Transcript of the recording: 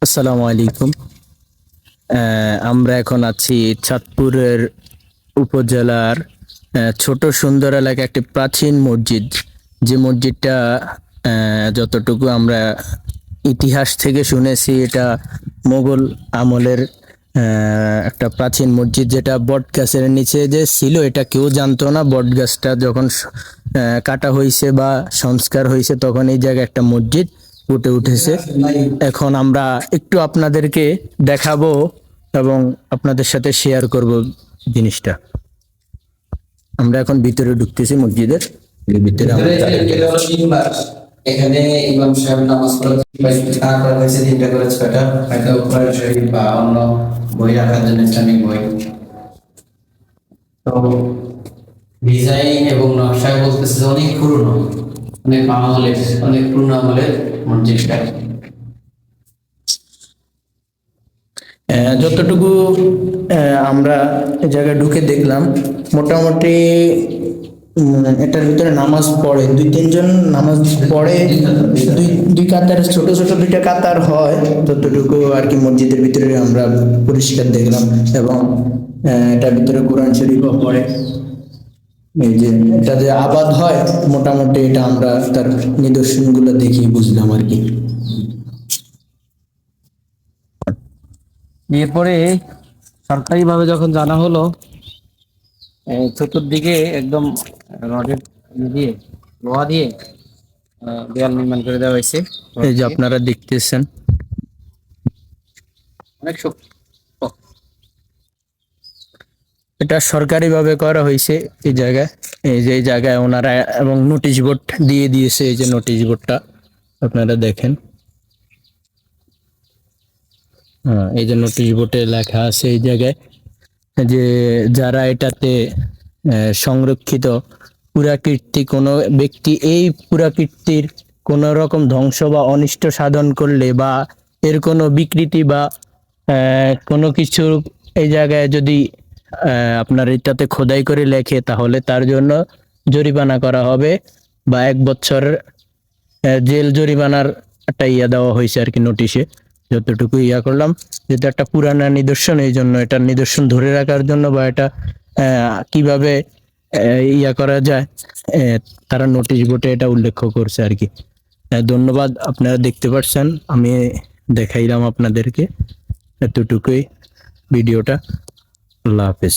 আসসালামু আলাইকুম। আমরা এখন আছি চাঁদপুরের উপজেলার ছোট সুন্দর এলাকা একটি প্রাচীন মসজিদ। যে মসজিদটা যতটুকু আমরা ইতিহাস থেকে শুনেছি, এটা মোগল আমলের একটা প্রাচীন মসজিদ, যেটা বট গাছের নিচে যে ছিল এটা কেউ জানতো না। বট গাছটা যখন কাটা হয়েছে বা সংস্কার হয়েছে তখন এই জায়গায় একটা মসজিদ উঠে উঠেছে। এখন আমরা একটু আপনাদেরকে দেখাবো এবং আপনাদের সাথে শেয়ার করব জিনিসটা। আমরা এখন ভিতরে ঢুকতেছি মসজিদের ভিতরে। এখানে ইমাম সাহেব নামাজ পড়া হয়েছে তিনটা করে ছয়টা, একটা কোরআন শরীফ বা অন্য বই রাখার জন্য ইসলামিক বই। তো ডিজাইন এবং নকশায় বলতেছে অনেক পুরনো, অনেক আমলের, অনেক পুরনো আমলের মসজিদটা। যতটুকু আমরা এই জায়গায় ঢুকে দেখলাম, মোটামুটি এটার ভিতরে নামাজ পড়ে দুই তিনজন নামাজ পড়ে, দুই কাতার, ছোট ছোট দুইটা কাতার হয়, যতটুকু আর কি মসজিদের ভিতরে আমরা পরিষ্কার দেখলাম। এবং এটার ভিতরে কোরআন শরীফও পড়ে। এই যে এটা যে আবাদ হয়, মোটামুটি এটা আমরা তার নিদর্শনগুলো দেখি বুঝলাম আর কি। এরপরে সরকারিভাবে যখন জানা হলো, চতুর্দিকে একদম রডের দিয়ে, লোহা দিয়ে দেয়াল নির্মাণ করে দেওয়া হয়েছে। এই যে আপনারা দেখতেছেন, অনেক শক্ত। এটা সরকারিভাবে করা হয়েছে এই জায়গায়। এই জায়গায় ওনারা এবং নোটিশ বোর্ড দিয়ে দিয়েছে। এই যে নোটিশ বোর্ডটা আপনারা দেখেন। এই যে নোটিশ বোর্ডে লেখা আছে এই জায়গায় যে যারা এটাতে সংরক্ষিত পুরাকীর্তি, কোনো ব্যক্তি এই পুরাকীর্তির কোনো রকম ধ্বংস বা অনিষ্ট সাধন করলে বা এর কোনো বিকৃতি বা কোনো কিছু এই জায়গায় যদি আপনার এটাতে খোদাই করে লেখে, তাহলে তার জন্য জরিমানা করা হবে বা 1 বছর জেল জরিমানার একটা দেওয়া হয়েছে আর কি নোটিশে। যতটুকু করলাম, যেটা একটা পুরানা নিদর্শন, এই জন্য এটার নিদর্শন ধরে রাখার জন্য বা এটা কিভাবে করা যায়, তারা নোটিশ বোর্ডে এটা উল্লেখ করছে আর কি। ধন্যবাদ। আপনারা দেখতে পাচ্ছেন, আমি দেখাইলাম আপনাদেরকে এতটুকুই ভিডিওটা। আল্লাহ হাফেজ।